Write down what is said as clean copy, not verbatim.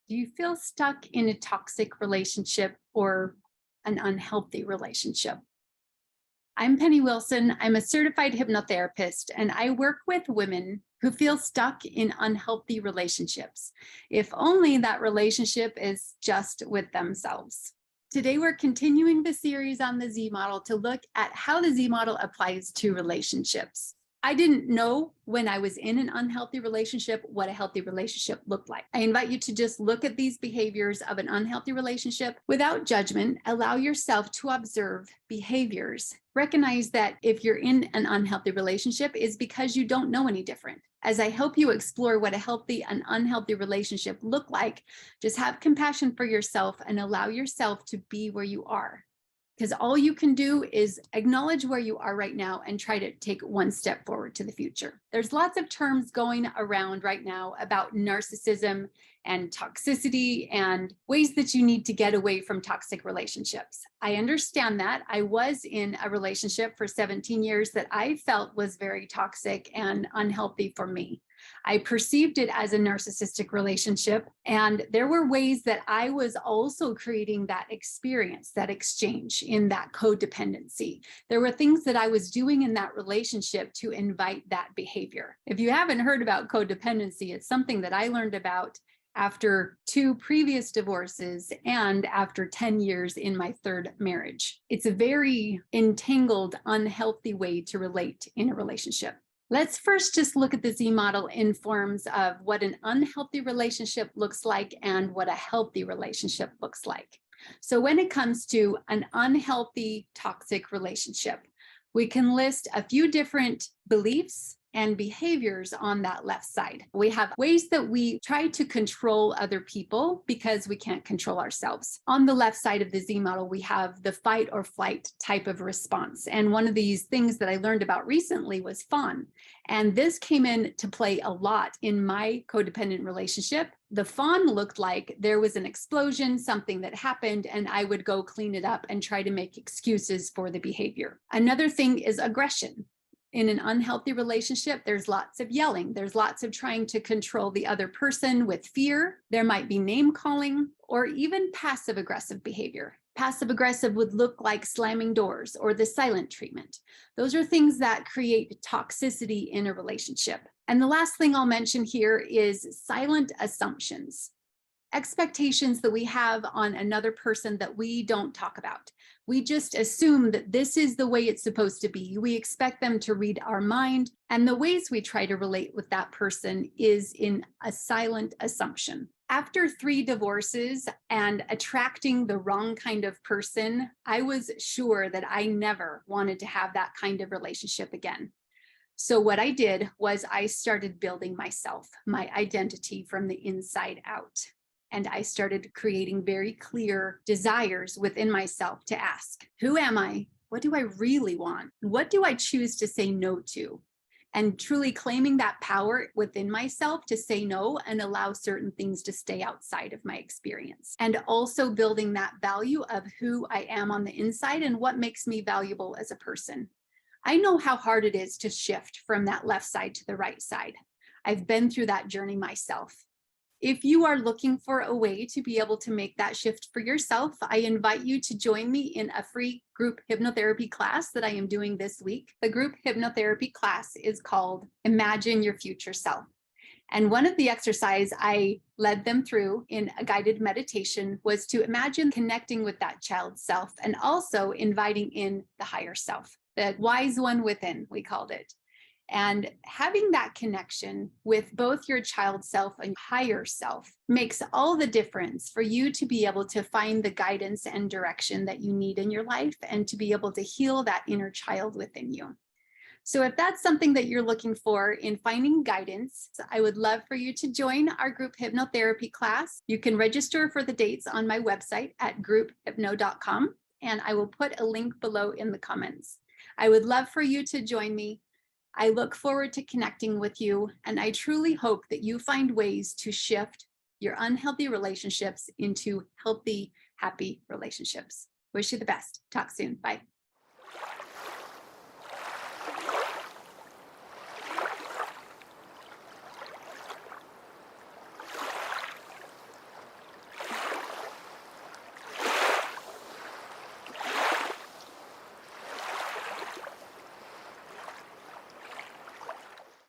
Do you feel stuck in a toxic relationship or an unhealthy relationship? I'm Penny Wilson. I'm a certified hypnotherapist, and I work with women who feel stuck in unhealthy relationships, if only that relationship is just with themselves. Today, we're continuing the series on the Z model to look at how the Z model applies to relationships. I didn't know when I was in an unhealthy relationship what a healthy relationship looked like. I invite you to just look at these behaviors of an unhealthy relationship without judgment. Allow yourself to observe behaviors. Recognize that if you're in an unhealthy relationship is because you don't know any different. As I help you explore what a healthy and unhealthy relationship look like, just have compassion for yourself and allow yourself to be where you are. Because all you can do is acknowledge where you are right now and try to take one step forward to the future. There's lots of terms going around right now about narcissism and toxicity and ways that you need to get away from toxic relationships. I understand that. I was in a relationship for 17 years that I felt was very toxic and unhealthy for me. I perceived it as a narcissistic relationship, and there were ways that I was also creating that experience, that exchange in that codependency. There were things that I was doing in that relationship to invite that behavior. If you haven't heard about codependency, it's something that I learned about after 2 previous divorces and after 10 years in my 3rd marriage. It's a very entangled, unhealthy way to relate in a relationship. Let's first just look at the Z model in forms of what an unhealthy relationship looks like and what a healthy relationship looks like. So when it comes to an unhealthy, toxic relationship, we can list a few different beliefs and behaviors on that left side. We have ways that we try to control other people because we can't control ourselves. On the left side of the Z model, we have the fight or flight type of response. And one of these things that I learned about recently was fawn. And this came into play a lot in my codependent relationship. The fawn looked like there was an explosion, something that happened, and I would go clean it up and try to make excuses for the behavior. Another thing is aggression. In an unhealthy relationship, there's lots of yelling. There's lots of trying to control the other person with fear. There might be name calling or even passive aggressive behavior. Passive aggressive would look like slamming doors or the silent treatment. Those are things that create toxicity in a relationship. And the last thing I'll mention here is silent assumptions. Expectations that we have on another person that we don't talk about. We just assume that this is the way it's supposed to be. We expect them to read our mind, and the ways we try to relate with that person is in a silent assumption. After 3 divorces and attracting the wrong kind of person, I was sure that I never wanted to have that kind of relationship again. So what I did was I started building myself, my identity from the inside out. And I started creating very clear desires within myself to ask, who am I? What do I really want? What do I choose to say no to? And truly claiming that power within myself to say no and allow certain things to stay outside of my experience. And also building that value of who I am on the inside and what makes me valuable as a person. I know how hard it is to shift from that left side to the right side. I've been through that journey myself. If you are looking for a way to be able to make that shift for yourself, I invite you to join me in a free group hypnotherapy class that I am doing this week. The group hypnotherapy class is called Imagine Your Future Self. And one of the exercises I led them through in a guided meditation was to imagine connecting with that child self and also inviting in the higher self, the wise one within, we called it. And having that connection with both your child self and higher self makes all the difference for you to be able to find the guidance and direction that you need in your life and to be able to heal that inner child within you. So if that's something that you're looking for in finding guidance, I would love for you to join our group hypnotherapy class. You can register for the dates on my website at grouphypno.com, and I will put a link below in the comments. I would love for you to join me. I look forward to connecting with you, and I truly hope that you find ways to shift your unhealthy relationships into healthy, happy relationships. Wish you the best. Talk soon. Bye.